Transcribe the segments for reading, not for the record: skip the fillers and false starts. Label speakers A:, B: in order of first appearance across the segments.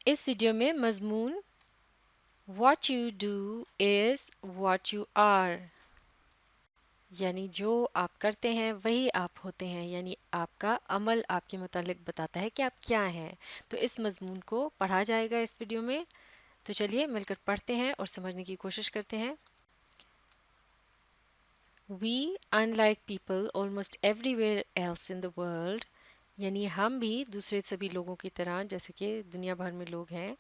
A: اس video میں مضمون what you do is what you are یعنی جو آپ کرتے ہیں وہی آپ ہوتے ہیں، یعنی آپ کا عمل آپ کے متعلق بتاتا ہے کہ آپ کیا ہیں۔ تو اس مضمون کو پڑھا جائے گا اس ویڈیو میں، تو چلیے مل کر پڑھتے ہیں اور سمجھنے کی کوشش کرتے ہیں۔ We, unlike people almost everywhere else in the world، یعنی ہم بھی دوسرے سبھی لوگوں کی طرح جیسے کہ دنیا بھر میں لوگ ہیں،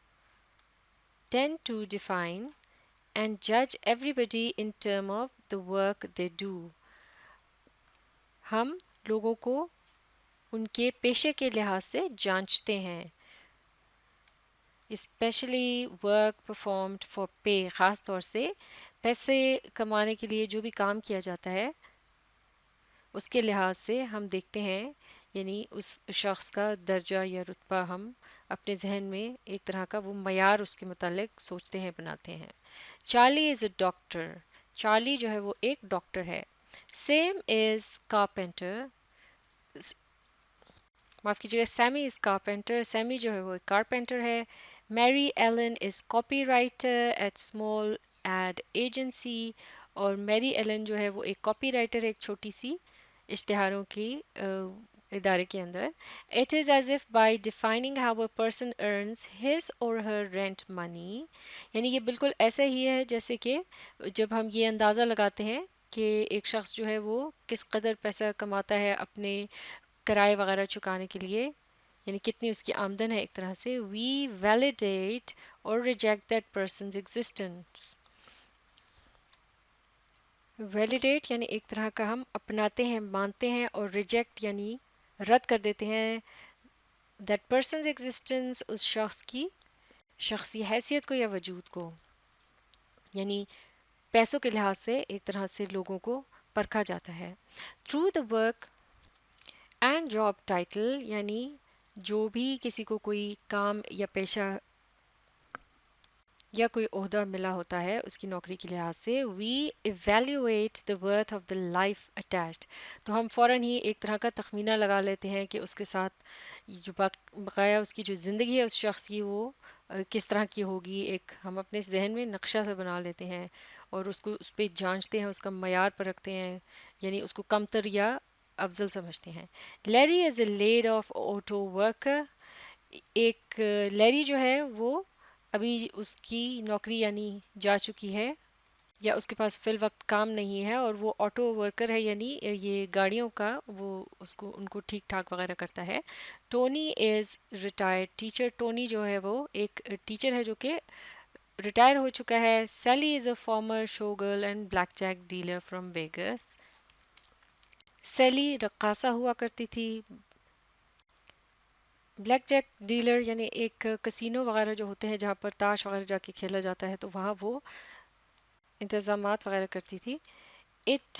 A: tend to define and judge everybody in terms of the work they do۔ ہم لوگوں کو ان کے پیشے کے لحاظ سے جانچتے ہیں، especially work performed for pay, خاص طور سے پیسے کمانے کے لیے جو بھی کام کیا جاتا ہے اس کے لحاظ سے ہم دیکھتے ہیں، یعنی اس شخص کا درجہ یا رتبہ ہم اپنے ذہن میں ایک طرح کا وہ معیار اس کے متعلق سوچتے ہیں، بناتے ہیں۔ چارلی از اے ڈاکٹر، چارلی جو ہے وہ ایک ڈاکٹر ہے۔ سیم از کارپینٹر، معاف کیجیے گا، سیمی از کارپینٹر، سیمی جو ہے وہ ایک کارپینٹر ہے۔ Mary Ellen is copywriter at small ad agency, اور میری ایلن جو ہے وہ ایک کاپی رائٹر ہے ایک چھوٹی سی اشتہاروں کی ادارے کے اندر۔ It is as if by defining how a person earns his or her rent منی، یعنی یہ بالکل ایسا ہی ہے جیسے کہ جب ہم یہ اندازہ لگاتے ہیں کہ ایک شخص جو ہے وہ کس قدر پیسہ کماتا ہے اپنے کرائے وغیرہ چکانے کے لیے، یعنی کتنی اس کی آمدن ہے ایک طرح سے۔ We validate or reject that person's existence, validate یعنی ایک طرح کا ہم اپناتے ہیں، مانتے ہیں، اور ریجیکٹ یعنی رد کر دیتے ہیں دیٹ پرسنز ایگزسٹنس، اس شخص کی شخصی حیثیت کو یا وجود کو، یعنی پیسوں کے لحاظ سے ایک طرح سے لوگوں کو پرکھا جاتا ہے۔ Through the work and job title, یعنی جو بھی کسی کو کوئی کام یا پیشہ یا کوئی عہدہ ملا ہوتا ہے اس کی نوکری کے لحاظ سے، we evaluate the worth of the life attached, تو ہم فوراً ہی ایک طرح کا تخمینہ لگا لیتے ہیں کہ اس کے ساتھ جو بقایا اس کی جو زندگی ہے اس شخص کی وہ کس طرح کی ہوگی، ایک ہم اپنے ذہن میں نقشہ سے بنا لیتے ہیں اور اس کو اس پہ جانچتے ہیں، اس کا معیار پر رکھتے ہیں، یعنی اس کو کمتر یا افضل سمجھتے ہیں۔ Larry is a lead of auto worker, ایک لیری جو ہے وہ ابھی اس کی نوکری یعنی جا چکی ہے یا اس کے پاس فی الوقت کام نہیں ہے، اور وہ آٹو ورکر ہے، یعنی یہ گاڑیوں کا وہ اس کو ان کو ٹھیک ٹھاک وغیرہ کرتا ہے۔ ٹونی از ریٹائرڈ ٹیچر، ٹونی جو ہے وہ ایک ٹیچر ہے جو کہ ریٹائر ہو چکا ہے۔ Sally is a former show girl and blackjack dealer from Vegas, Sally رقاصہ ہوا کرتی تھی۔ بلیک جیک ڈیلر یعنی ایک کسینو وغیرہ جو ہوتے ہیں جہاں پر تاش وغیرہ جا کے کھیلا جاتا ہے، تو وہاں وہ انتظامات وغیرہ کرتی تھی۔ It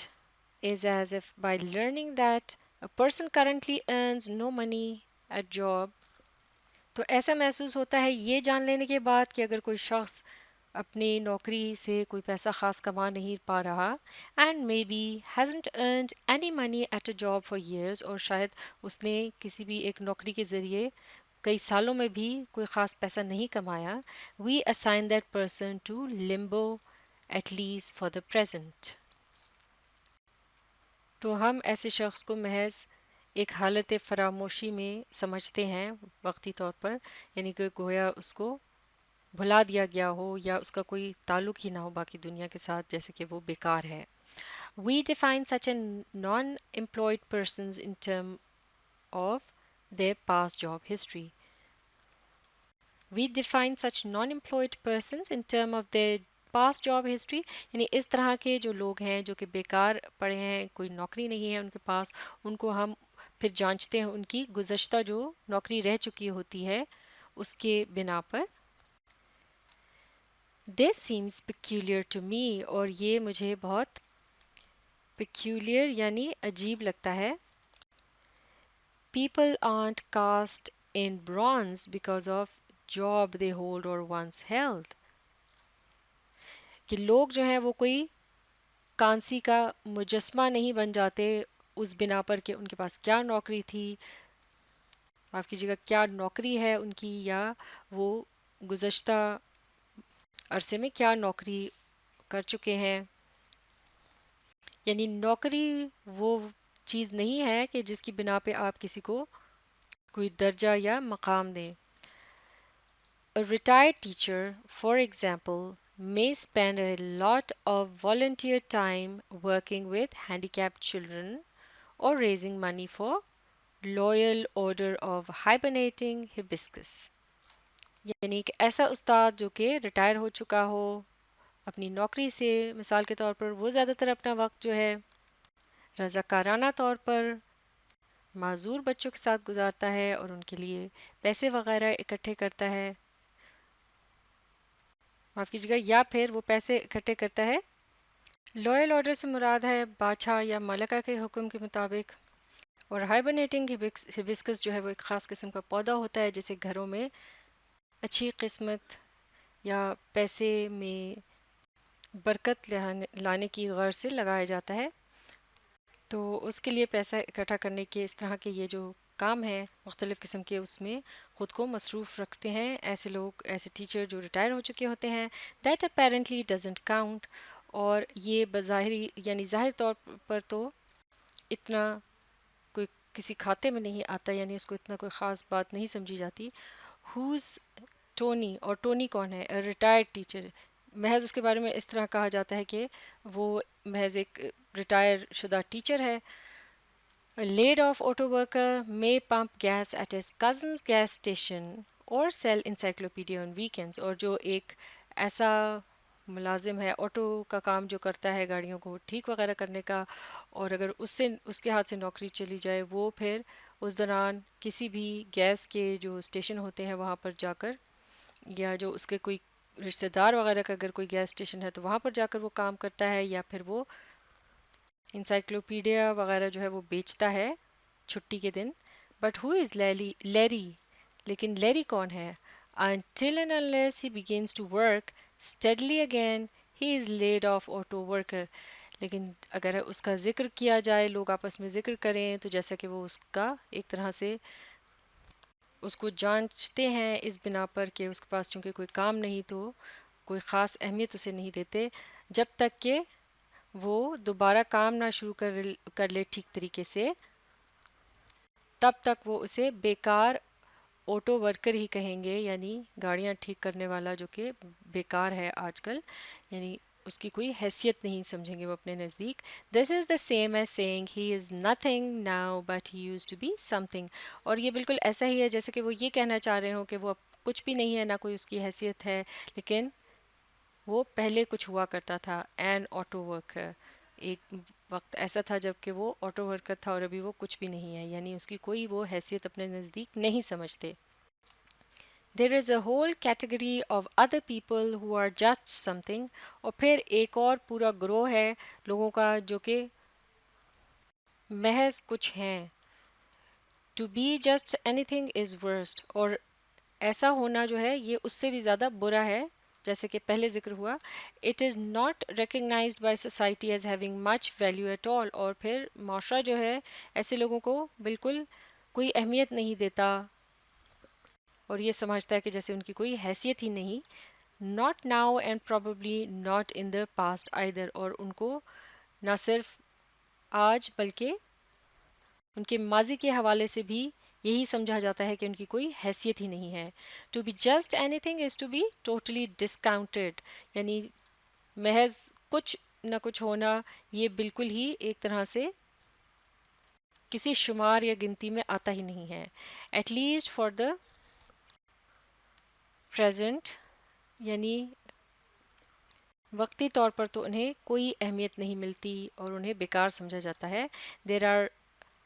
A: is as if by learning that a person currently earns no money at job, تو ایسا محسوس ہوتا ہے یہ جان لینے کے بعد کہ اگر کوئی شخص اپنی نوکری سے کوئی پیسہ خاص کما نہیں پا رہا، and maybe hasn't earned any money at a job for years, اور شاید اس نے کسی بھی ایک نوکری کے ذریعے کئی سالوں میں بھی کوئی خاص پیسہ نہیں کمایا، we assign that person to limbo at least for the present, تو ہم ایسے شخص کو محض ایک حالت فراموشی میں سمجھتے ہیں وقتی طور پر، یعنی کہ گویا اس کو بھلا دیا گیا ہو یا اس کا کوئی تعلق ہی نہ ہو باقی دنیا کے ساتھ، جیسے کہ وہ بیکار ہے۔ We define such a non employed persons in term of their past job history. We define such non-employed persons in terms of their past job history، یعنی اس طرح کے جو لوگ ہیں جو کہ بیکار پڑے ہیں، کوئی نوکری نہیں ہے ان کے پاس، ان کو ہم پھر جانچتے ہیں ان کی گزشتہ جو نوکری رہ چکی ہوتی ہے اس کے بنا پر۔ This seems peculiar to me، اور یہ مجھے بہت peculiar یعنی عجیب لگتا ہے۔ People aren't cast in bronze because of job they hold or once held، کہ لوگ جو ہیں وہ کوئی کانسی کا مجسمہ نہیں بن جاتے اس بنا پر کہ ان کے پاس کیا نوکری تھی، معاف کیجیے گا کیا نوکری ہے ان کی، یا وہ گزشتہ عرصے میں کیا نوکری کر چکے ہیں. یعنی نوکری وہ چیز نہیں ہے کہ جس کی بنا پہ آپ کسی کو کوئی درجہ یا مقام دیں. A retired teacher, for example, may spend a lot of volunteer time working with handicapped children or raising money for Loyal Order of Hibernating Hibiscus. یعنی ایک ایسا استاد جو کہ ریٹائر ہو چکا ہو اپنی نوکری سے، مثال کے طور پر وہ زیادہ تر اپنا وقت جو ہے رضاکارانہ طور پر معذور بچوں کے ساتھ گزارتا ہے اور ان کے لیے پیسے وغیرہ اکٹھے کرتا ہے، معاف کیجیے گا، یا پھر وہ پیسے اکٹھے کرتا ہے. لوئل آرڈر سے مراد ہے بادشاہ یا ملکہ کے حکم کے مطابق. اور ہائبرنیٹنگ ہبسکس جو ہے وہ ایک خاص قسم کا پودا ہوتا ہے جسے گھروں میں اچھی قسمت یا پیسے میں برکت لانے کی غرض سے لگایا جاتا ہے. تو اس کے لیے پیسہ اکٹھا کرنے کے اس طرح کے یہ جو کام ہیں مختلف قسم کے، اس میں خود کو مصروف رکھتے ہیں ایسے لوگ، ایسے ٹیچر جو ریٹائر ہو چکے ہوتے ہیں. That apparently doesn't count. اور یہ بظاہری یعنی ظاہر طور پر تو اتنا کوئی کسی کھاتے میں نہیں آتا، یعنی اس کو اتنا کوئی خاص بات نہیں سمجھی جاتی. ہوز ٹونی، اور ٹونی کون ہے؟ Retired teacher. محض اس کے بارے میں اس طرح کہا جاتا ہے کہ وہ محض ایک ریٹائر شدہ ٹیچر ہے. Lead of auto worker may pump gas at his cousin's gas station or sell encyclopedia on weekends. اور جو ایک ایسا ملازم ہے آٹو کا کام جو کرتا ہے گاڑیوں کو ٹھیک وغیرہ کرنے کا، اور اگر اس کے ہاتھ سے نوکری چلی جائے، وہ پھر اس دوران کسی بھی گیس کے جو اسٹیشن ہوتے ہیں وہاں پر جا کر، یا جو اس کے کوئی رشتہ دار وغیرہ کا اگر کوئی گیس اسٹیشن ہے تو وہاں پر جا کر وہ کام کرتا ہے، یا پھر وہ انسائکلوپیڈیا وغیرہ جو ہے وہ بیچتا ہے چھٹی کے دن. But who is Larry? لیکن لیری کون ہے؟ until and unless he begins to work steadily again he is laid off auto worker. لیکن اگر اس کا ذکر کیا جائے، لوگ آپس میں ذکر کریں، تو جیسا کہ وہ اس کا ایک طرح سے اس کو جانچتے ہیں اس بنا پر کہ اس کے پاس چونکہ کوئی کام نہیں تو کوئی خاص اہمیت اسے نہیں دیتے، جب تک کہ وہ دوبارہ کام نہ شروع کر لے ٹھیک طریقے سے، تب تک وہ اسے بیکار آٹو ورکر ہی کہیں گے، یعنی گاڑیاں ٹھیک کرنے والا جو کہ بیکار ہے آج کل، یعنی اس کی کوئی حیثیت نہیں سمجھیں گے وہ اپنے نزدیک. This is the same as seeing he is nothing now but he used to be something. اور یہ بالکل ایسا ہی ہے جیسے کہ وہ یہ کہنا چاہ رہے ہوں کہ وہ اب کچھ بھی نہیں ہے، نہ کوئی اس کی حیثیت ہے، لیکن وہ پہلے کچھ ہوا کرتا تھا. این آٹو ورکر، ایک وقت ایسا تھا جب کہ وہ آٹو ورکر تھا اور ابھی وہ کچھ بھی نہیں ہے، یعنی اس کی کوئی وہ حیثیت اپنے نزدیک نہیں سمجھتے. There is a whole category of other people who are just something. اور پھر ایک اور پورا گروہ ہے لوگوں کا جو کہ محض کچھ ہیں. To be just anything is worst. اور ایسا ہونا جو ہے یہ اس سے بھی زیادہ برا ہے، جیسے کہ پہلے ذکر ہوا. It is not recognized by society as having much value at all. اور پھر معاشرہ جو ہے ایسے لوگوں کو بالکل کوئی اہمیت نہیں دیتا اور یہ سمجھتا ہے کہ جیسے ان کی کوئی حیثیت ہی نہیں. Not now and probably not in the past either. اور ان کو نہ صرف آج بلکہ ان کے ماضی کے حوالے سے بھی یہی سمجھا جاتا ہے کہ ان کی کوئی حیثیت ہی نہیں ہے. To be just anything is to be totally discounted. یعنی محض کچھ نہ کچھ ہونا یہ بالکل ہی ایک طرح سے کسی شمار یا گنتی میں آتا ہی نہیں ہے. At least for the present, یعنی وقتی طور پر تو انہیں کوئی اہمیت نہیں ملتی اور انہیں بیکار سمجھا جاتا ہے. There are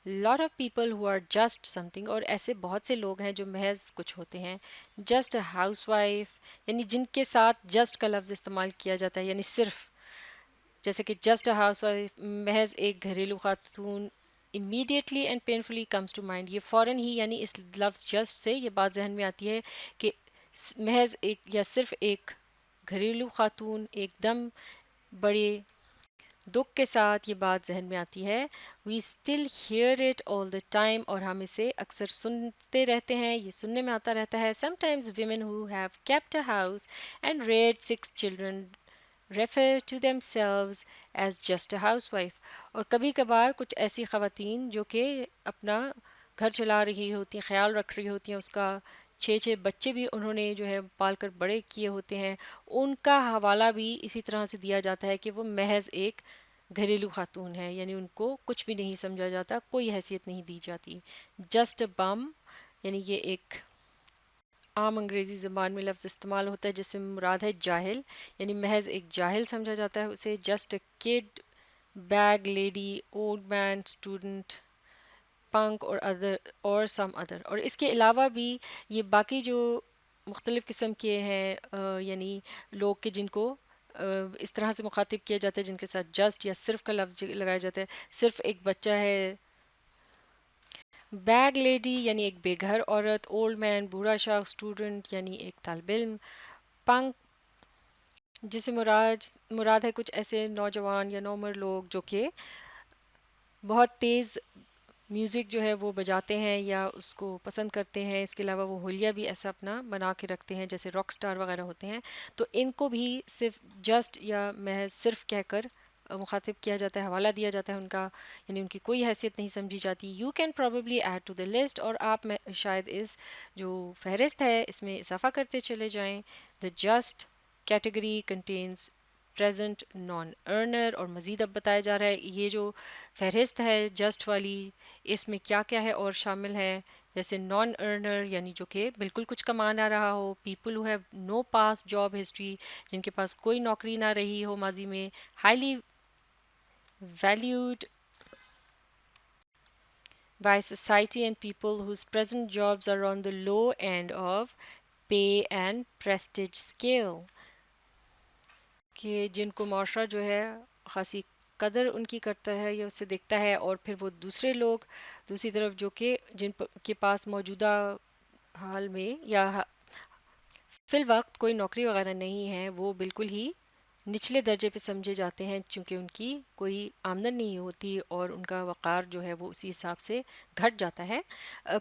A: lot of people who are just something. اور ایسے بہت سے لوگ ہیں جو محض کچھ ہوتے ہیں. جسٹ ہاؤس وائف، یعنی جن کے ساتھ جسٹ کا لفظ استعمال کیا جاتا ہے، یعنی صرف، جیسے کہ جسٹ ہاؤس وائف محض ایک گھریلو خاتون. Immediately and painfully comes to mind. یہ فوراً ہی یعنی اس لفظ جسٹ سے یہ بات ذہن میں آتی ہے کہ محض ایک یا صرف ایک گھریلو خاتون ایک دم بڑے دکھ کے ساتھ یہ بات ذہن میں آتی ہے. We still hear it all the time, اور ہم اسے اکثر سنتے رہتے ہیں، یہ سننے میں آتا رہتا ہے. Sometimes women who have kept a house and reared 6 children refer to themselves as just a housewife. اور کبھی کبھار کچھ ایسی خواتین جو کہ اپنا گھر چلا رہی ہوتی ہیں، خیال رکھ رہی ہوتی ہیں اس کا، 6 بچے بھی انہوں نے جو ہے پال کر بڑے کیے ہوتے ہیں، ان کا حوالہ بھی اسی طرح سے دیا جاتا ہے کہ وہ محض ایک گھریلو خاتون ہے، یعنی ان کو کچھ بھی نہیں سمجھا جاتا، کوئی حیثیت نہیں دی جاتی. جسٹ بم، یعنی یہ ایک عام انگریزی زبان میں لفظ استعمال ہوتا ہے جس سے مراد ہے جاہل، یعنی محض ایک جاہل سمجھا جاتا ہے اسے. Just a kid, bag lady, old man, student, punk or other or some other. اور اس کے علاوہ بھی یہ باقی جو مختلف قسم کے ہیں یعنی لوگ کے جن کو اس طرح سے مخاطب کیا جاتا ہے، جن کے ساتھ جسٹ یا صرف کا لفظ لگایا جاتا ہے. صرف ایک بچہ ہے، بیگ لیڈی یعنی ایک بے گھر عورت، اولڈ مین بوڑھا شخص، اسٹوڈنٹ یعنی ایک طالب علم، پنک جسے مراد ہے کچھ ایسے نوجوان یا نوعمر لوگ جو کہ بہت تیز میوزک جو ہے وہ بجاتے ہیں یا اس کو پسند کرتے ہیں. اس کے علاوہ وہ حلیہ بھی ایسا اپنا بنا کے رکھتے ہیں جیسے راک سٹار وغیرہ ہوتے ہیں. تو ان کو بھی صرف جسٹ یا محض صرف کہہ کر مخاطب کیا جاتا ہے، حوالہ دیا جاتا ہے ان کا، یعنی ان کی کوئی حیثیت نہیں سمجھی جاتی. You can probably add to the list, اور آپ میں شاید اس جو فہرست ہے اس میں اضافہ کرتے چلے جائیں. The just category contains present non earner, اور مزید اب بتایا جا رہا ہے یہ جو فہرست ہے جسٹ والی اس میں کیا کیا ہے اور شامل ہے. جیسے نان ارنر یعنی جو کہ بالکل کچھ کما نہ رہا ہو، people who have no past job history, جن کے پاس کوئی نوکری نہ رہی ہو ماضی میں، highly valued by society and people whose present jobs are on the low end of pay and prestige scale، کہ جن کو معاشرہ جو ہے خاصی قدر ان کی کرتا ہے یا اسے دیکھتا ہے، اور پھر وہ دوسرے لوگ دوسری طرف جو کہ جن کے پاس موجودہ حال میں یا فی الوقت کوئی نوکری وغیرہ نہیں ہے، وہ بالکل ہی نچلے درجے پہ سمجھے جاتے ہیں چونکہ ان کی کوئی آمدن نہیں ہوتی اور ان کا وقار جو ہے وہ اسی حساب سے گھٹ جاتا ہے.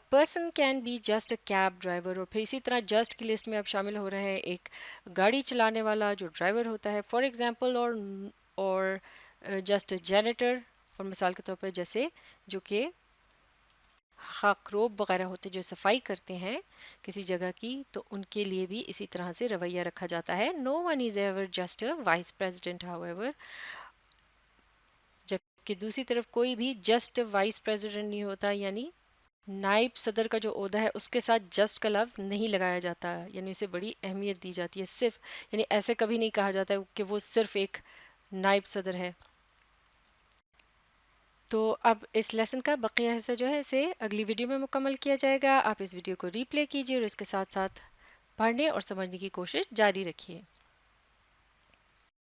A: Person can be just a cab driver, اور پھر اسی طرح جسٹ کی لسٹ میں اب شامل ہو رہے ہیں ایک گاڑی چلانے والا جو ڈرائیور ہوتا ہے، فار ایگزامپل، اور جسٹ اے جینیٹر، اور مثال کے طور پر جیسے جو کہ خاکروب وغیرہ ہوتے جو صفائی کرتے ہیں کسی جگہ کی، تو ان کے لیے بھی اسی طرح سے رویہ رکھا جاتا ہے. No one is ever just a vice president however, جبکہ دوسری طرف کوئی بھی جسٹ وائس پریزیڈنٹ نہیں ہوتا، یعنی نائب صدر کا جو عہدہ ہے اس کے ساتھ جسٹ کا لفظ نہیں لگایا جاتا، یعنی اسے بڑی اہمیت دی جاتی ہے. صرف یعنی ایسے کبھی نہیں کہا جاتا کہ وہ صرف ایک نائب صدر ہے. تو اب اس لیسن کا بقیہ حصہ جو ہے اسے اگلی ویڈیو میں مکمل کیا جائے گا. آپ اس ویڈیو کو ری پلے کیجیے اور اس کے ساتھ ساتھ پڑھنے اور سمجھنے کی کوشش جاری رکھیے.